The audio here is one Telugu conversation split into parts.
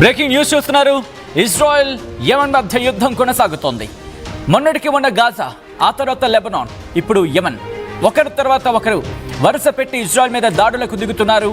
బ్రేకింగ్ న్యూస్ చూస్తున్నారు. ఇజ్రాయెల్ యెమెన్ మధ్య యుద్ధం కొనసాగుతోంది. మొన్నటికి మొన్న గాజా, ఆ తర్వాత లెబనాన్, ఇప్పుడు యెమెన్. ఒకరి తర్వాత ఒకరు వరుస పెట్టి ఇజ్రాయెల్ మీద దాడులకు దిగుతున్నారు.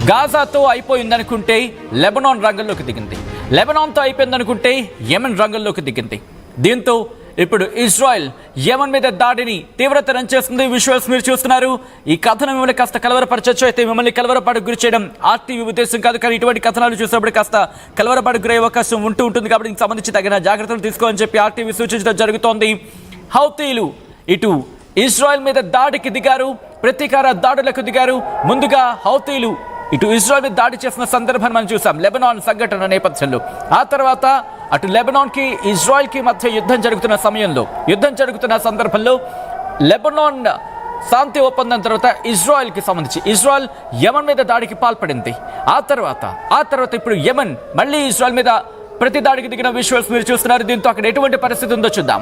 గాజాతో అయిపోయిందనుకుంటే లెబనాన్ రంగంలోకి దిగింది. లెబనాన్తో అయిపోయిందనుకుంటే యెమెన్ రంగంలోకి దిగింది. దీంతో ఇప్పుడు ఇజ్రాయెల్ యెమెన్ మీద దాడిని తీవ్రతరం చేస్తుంది. విజువల్స్ మీరు చూస్తున్నారు. ఈ కథనం మిమ్మల్ని కాస్త కలవరపరచచ్చు. అయితే మిమ్మల్ని కలవరపాటుకు గురి చేయడం ఆర్టీవీ ఉద్దేశం కాదు, కానీ ఇటువంటి కథనాలు చూసినప్పుడు కాస్త కలవరపాటుకు గురయ్యే అవకాశం ఉంటుంది. కాబట్టి దీనికి సంబంధించి తగిన జాగ్రత్తలు తీసుకోవాలని చెప్పి ఆర్టీవీ సూచించడం జరుగుతోంది. హౌతీలు ఇటు ఇజ్రాయెల్ మీద దాడికి దిగారు, ప్రతీకార దాడులకు దిగారు. ముందుగా హౌతీలు ఇటు ఇజ్రాయెల్ మీద దాడి చేసిన సందర్భాన్ని మనం చూసాం లెబనాన్ సంఘటన నేపథ్యంలో. ఆ తర్వాత అటు లెబనాన్కి ఇజ్రాయెల్కి మధ్య యుద్ధం జరుగుతున్న సందర్భంలో లెబనాన్ శాంతి ఒప్పందం తర్వాత ఇజ్రాయెల్కి సంబంధించి ఇజ్రాయెల్ యెమెన్ మీద దాడికి పాల్పడింది. ఆ తర్వాత ఇప్పుడు యెమెన్ మళ్ళీ ఇజ్రాయెల్ మీద ప్రతి దాడికి దిగిన విజువల్స్ మీరు చూస్తున్నారు. దీంతో అక్కడ ఎటువంటి పరిస్థితి ఉందో చూద్దాం.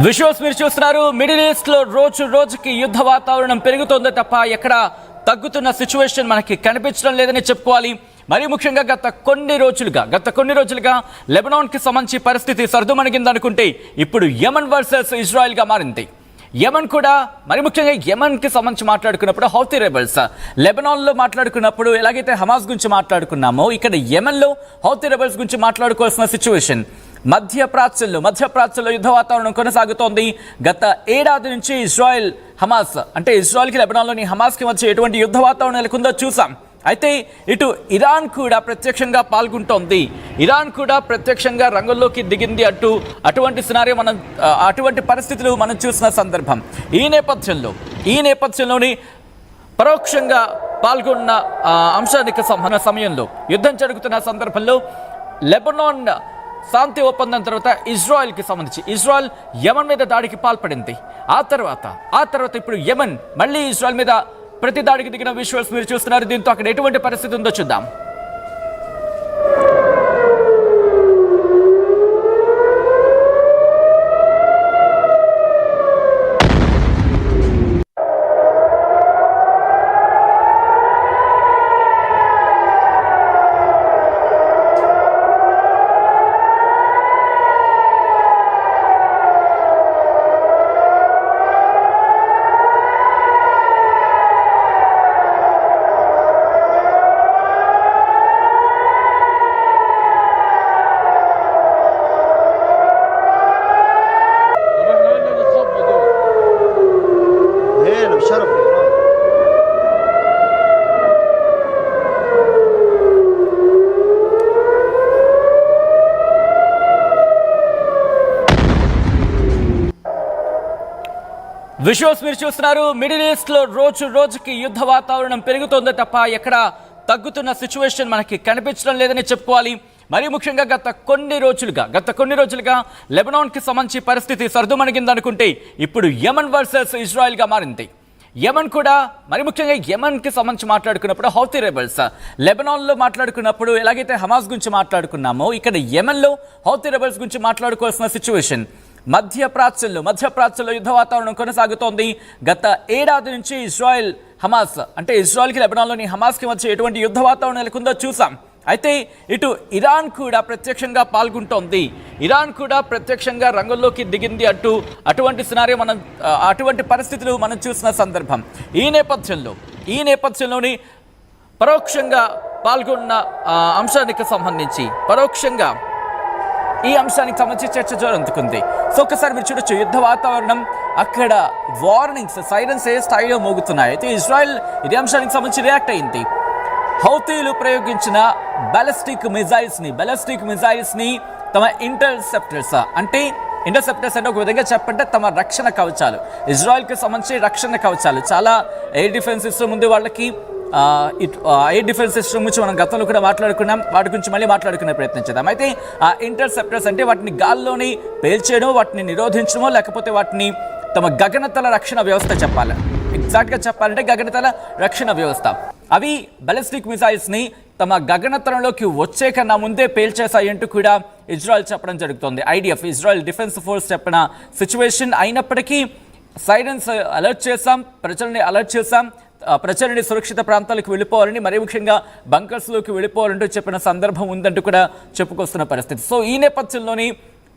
విజువల్స్ మీరు చూస్తున్నారు. మిడిల్ ఈస్ట్ లో రోజు రోజుకి యుద్ధ వాతావరణం పెరుగుతోంది తప్ప ఎక్కడ తగ్గుతున్న సిచ్యువేషన్ మనకి కనిపించడం లేదని చెప్పుకోవాలి. మరి ముఖ్యంగా గత కొన్ని రోజులుగా లెబనాన్ కి సంబంధించి పరిస్థితి సర్దుమణిగిందనుకుంటే ఇప్పుడు యెమెన్ వర్సెస్ ఇజ్రాయెల్ గా మారింది. యెమెన్ కూడా మరి ముఖ్యంగా యెమెన్ కి సంబంధించి మాట్లాడుకున్నప్పుడు హౌతీ రెబెల్స్, లెబనాన్ లో మాట్లాడుకున్నప్పుడు ఎలాగైతే హమాస్ గురించి మాట్లాడుకున్నామో ఇక్కడ యెమెన్ లో హౌతీ రెబెల్స్ గురించి మాట్లాడుకోవాల్సిన సిచ్యువేషన్. మధ్యప్రాచ్యంలో యుద్ధ వాతావరణం కొనసాగుతోంది. గత ఏడాది నుంచి ఇజ్రాయెల్ హమాస్ అంటే ఇజ్రాయెల్కి లెబనాన్లోని హమాస్కి మధ్య ఎటువంటి యుద్ధ వాతావరణం నెలకొందో చూసాం. అయితే ఇటు ఇరాన్ కూడా ప్రత్యక్షంగా పాల్గొంటోంది. ఇరాన్ కూడా ప్రత్యక్షంగా రంగంలోకి దిగింది. అటువంటి సినారియో అటువంటి పరిస్థితులు మనం చూసిన సందర్భం. ఈ నేపథ్యంలోని పరోక్షంగా పాల్గొన్న అంశానికి సంబంధించిన సమయంలో యుద్ధం జరుగుతున్న సందర్భంలో లెబనాన్ శాంతి ఒప్పందం తర్వాత ఇజ్రాయెల్కి సంబంధించి ఇజ్రాయెల్ యెమెన్ మీద దాడికి పాల్పడింది. ఆ తర్వాత ఇప్పుడు యెమెన్ మళ్ళీ ఇజ్రాయెల్ మీద ప్రతి దాడికి దిగిన విజువల్స్ మీరు చూస్తున్నారు. దీంతో అక్కడ ఎటువంటి పరిస్థితి ఉందో చూద్దాం. విజువల్స్ మీరు చూస్తున్నారు. మిడిల్ ఈస్ట్ లో రోజు రోజుకి యుద్ధ వాతావరణం పెరుగుతోంది తప్ప ఎక్కడ తగ్గుతున్న సిచ్యువేషన్ మనకి కనిపించడం లేదని చెప్పుకోవాలి. మరి ముఖ్యంగా గత కొన్ని రోజులుగా లెబనాన్ కి సంబంధించి పరిస్థితి సర్దుమణిగిందనుకుంటే ఇప్పుడు యెమెన్ వర్సెస్ ఇజ్రాయెల్ గా మారింది. యెమెన్ కూడా మరి ముఖ్యంగా యెమెన్ కి సంబంధించి మాట్లాడుకున్నప్పుడు హౌతీ రెబెల్స్, లెబనాన్ లో మాట్లాడుకున్నప్పుడు ఎలాగైతే హమాస్ గురించి మాట్లాడుకున్నామో ఇక్కడ యెమెన్ లో హౌతీ రెబెల్స్ గురించి మాట్లాడుకోవాల్సిన సిచ్యువేషన్. మధ్యప్రాచ్యంలో యుద్ధ వాతావరణం కొనసాగుతోంది. గత ఏడాది నుంచి ఇజ్రాయెల్ హమాస్ అంటే ఇజ్రాయెల్కి లెబనాన్లోని హమాస్కి మధ్య ఎటువంటి యుద్ధ వాతావరణం నెలకొందో చూసాం. అయితే ఇటు ఇరాన్ కూడా ప్రత్యక్షంగా పాల్గొంటోంది. ఇరాన్ కూడా ప్రత్యక్షంగా రంగంలోకి దిగింది. అటువంటి సినారియో అటువంటి పరిస్థితులు మనం చూసిన సందర్భం. ఈ నేపథ్యంలోని పరోక్షంగా పాల్గొన్న అంశానికి సంబంధించి ఈ అంశానికి సంబంధించి చర్చ జరుగుతుంది. సో ఒకసారి మీరు చూడొచ్చు యుద్ధ వాతావరణం అక్కడ వార్నింగ్స్ సైరన్స్ ఏ స్థాయిలో మోగుతున్నాయి. అయితే ఇజ్రాయెల్ ఇదే అంశానికి సంబంధించి రియాక్ట్ అయింది. హౌతీలు ప్రయోగించిన బ్యాలిస్టిక్ మిజైల్స్ని తమ ఇంటర్సెప్టర్స్ అంటే ఒక విధంగా చెప్పంటే తమ రక్షణ కవచాలు, ఇజ్రాయెల్కి సంబంధించి రక్షణ కవచాలు, చాలా ఎయిర్ డిఫెన్స్ సిస్టమ్ ఉంది వాళ్ళకి. ఎయిర్ డిఫెన్స్ సిస్టమ్ గురించి మనం గతంలో కూడా మాట్లాడుకున్నాం, వాటి గురించి మళ్ళీ మాట్లాడుకునే ప్రయత్నం చేద్దాం. అయితే ఆ ఇంటర్సెప్టర్స్ అంటే వాటిని గాల్లోని పేల్చేయడం, వాటిని నిరోధించడమో లేకపోతే వాటిని తమ గగనతల రక్షణ వ్యవస్థ చెప్పాలి. ఎగ్జాక్ట్గా చెప్పాలంటే గగనతల రక్షణ వ్యవస్థ. అవి బాలిస్టిక్ మిసైల్స్ని తమ గగనతలంలోకి వచ్చే కన్నా ముందే పేల్చేశాయి అంటూ కూడా ఇజ్రాయెల్ చెప్పడం జరుగుతుంది. IDF ఇజ్రాయెల్ డిఫెన్స్ ఫోర్స్ చెప్పిన సిచ్యువేషన్ అయినప్పటికీ సైరన్స్ అలర్ట్ చేశాం, ప్రజలని సురక్షిత ప్రాంతాలకు వెళ్ళిపోవాలని, మరీ ముఖ్యంగా బంకర్స్లోకి వెళ్ళిపోవాలంటూ చెప్పిన సందర్భం ఉందంటూ కూడా చెప్పుకొస్తున్న పరిస్థితి. సో ఈ నేపథ్యంలోని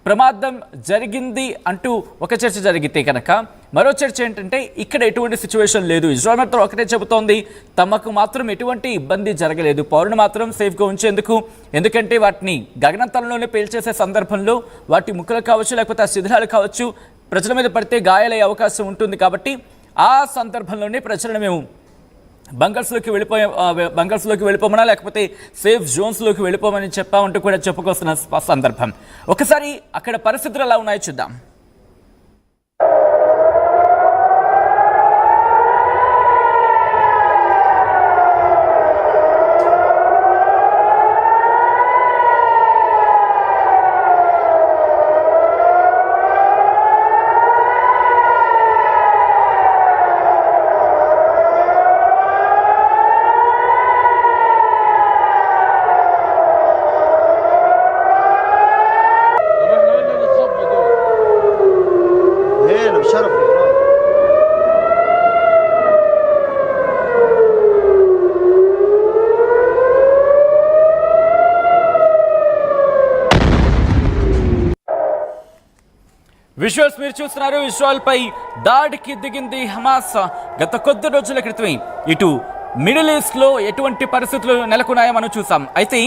ప్రమాదం జరిగింది అంటూ ఒక చర్చ జరిగితే కనుక మరో చర్చ ఏంటంటే ఇక్కడ ఎటువంటి సిచ్యువేషన్ లేదు. ఇజ్రాయెల్ మాత్రం ఒకటే చెబుతోంది, తమకు మాత్రం ఎటువంటి ఇబ్బంది జరగలేదు, పౌరుని మాత్రం సేఫ్గా ఉంచేందుకు. ఎందుకంటే వాటిని గగనతలంలోనే పేల్చేసే సందర్భంలో వాటి ముక్కలు కావచ్చు లేకపోతే ఆ శిథిలాలు కావచ్చు ప్రజల మీద పడితే గాయాలయ్యే అవకాశం ఉంటుంది. కాబట్టి ఆ సందర్భంలోనే ప్రజలను మేము బంకర్స్లోకి వెళ్ళిపోమన్నా లేకపోతే సేఫ్ జోన్స్లోకి వెళ్ళిపోమని చెప్పామంటూ కూడా చెప్పుకొస్తున్న సందర్భం. ఒకసారి అక్కడ పరిస్థితులు ఎలా ఉన్నాయో చూద్దాం. విజువల్స్ మీరు చూస్తున్నారు. ఇజ్రాయెల్ పై దాడికి దిగింది హమాస్. గత కొద్ది రోజుల క్రితమే ఇటు మిడిల్ ఈస్ట్ లో ఎటువంటి పరిస్థితులు నెలకొన్నాయో మనం చూసాం. అయితే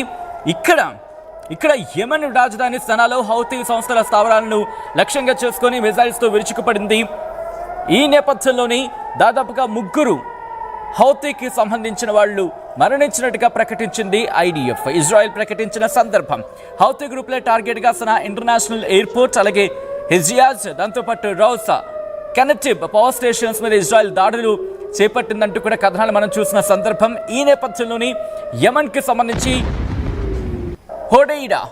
ఇక్కడ యెమెన్ రాజధాని సనాలో హౌతీ సంస్థల స్థావరాలను లక్ష్యంగా చేసుకొని మిజైల్స్ తో విరుచుకుపడింది. ఈ నేపథ్యంలోని దాదాపుగా 3 హౌతీకి సంబంధించిన వాళ్ళు మరణించినట్టుగా ప్రకటించింది IDF. ఇజ్రాయెల్ ప్రకటించిన సందర్భం హౌతీ గ్రూప్లే టార్గెట్గా సనా ఇంటర్నేషనల్ ఎయిర్పోర్ట్, అలాగే హిజియాజ్, దాంతోపాటు రౌసా, కెనటిబ్ పవర్ స్టేషన్స్ మీద ఇజ్రాయెల్ దాడులు చేపట్టిందంటూ కూడా కథనాలు మనం చూసిన సందర్భం. ఈ నేపథ్యంలోని యెమెన్కి సంబంధించి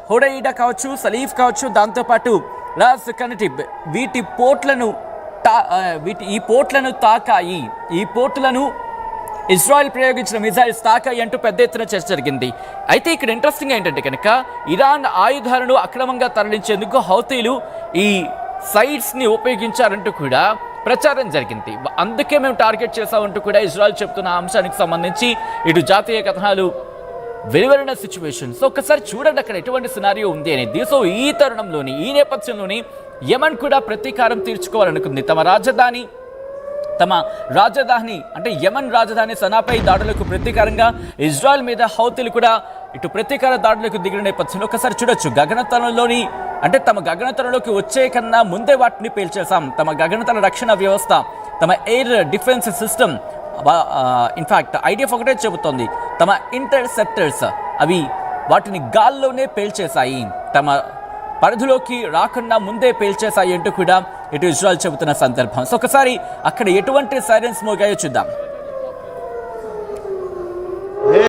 హోడైడా కావచ్చు, సలీఫ్ కావచ్చు, దాంతోపాటు రాస్, కెనటిబ్ ఈ పోర్ట్లను తాకాయి, ఈ పోర్టులను ఇజ్రాయెల్ ప్రయోగించిన మిజైల్స్ తాకాయి అంటూ పెద్ద ఎత్తున చర్చ జరిగింది. అయితే ఇక్కడ ఇంట్రెస్టింగ్ ఏంటంటే కనుక ఇరాన్ ఆయుధాలను అక్రమంగా తరలించేందుకు హౌతీలు ఈ సైట్స్ని ఉపయోగించారంటూ కూడా ప్రచారం జరిగింది. అందుకే మేము టార్గెట్ చేశామంటూ కూడా ఇజ్రాయెల్ చెప్తున్న అంశానికి సంబంధించి ఇటు జాతీయ కథనాలు వెలువడిన సిచ్యువేషన్. సో ఒక్కసారి చూడండి అక్కడ ఎటువంటి సినారియో ఉంది అనేది. సో ఈ తరుణంలోని ఈ నేపథ్యంలోని యెమెన్ కూడా ప్రతీకారం తీర్చుకోవాలనుకుంది. తమ రాజధాని అంటే యెమెన్ రాజధాని సనాపై దాడులకు ప్రతీకారంగా ఇజ్రాయెల్ మీద హౌతీలు కూడా ఇటు ప్రతీకార దాడులకు దిగిన నేపథ్యంలో ఒకసారి చూడొచ్చు. గగనతలంలోని అంటే తమ గగనతలంలోకి వచ్చే కన్నా ముందే వాటిని పేల్చేశాం. తమ గగనతల రక్షణ వ్యవస్థ, తమ air defence system, in fact IDF ఒకటే చెబుతోంది, తమ ఇంటర్సెప్టర్స్ అవి వాటిని గాల్లోనే పేల్చేశాయి, తమ పరిధిలోకి రాకుండా ముందే పేల్చేశాయి అంటూ కూడా ఇటు ఇజ్రాయెల్ చెబుతున్న సందర్భం. సో ఒకసారి అక్కడ ఎటువంటి సైరన్స్ మోగాయో చూద్దాం.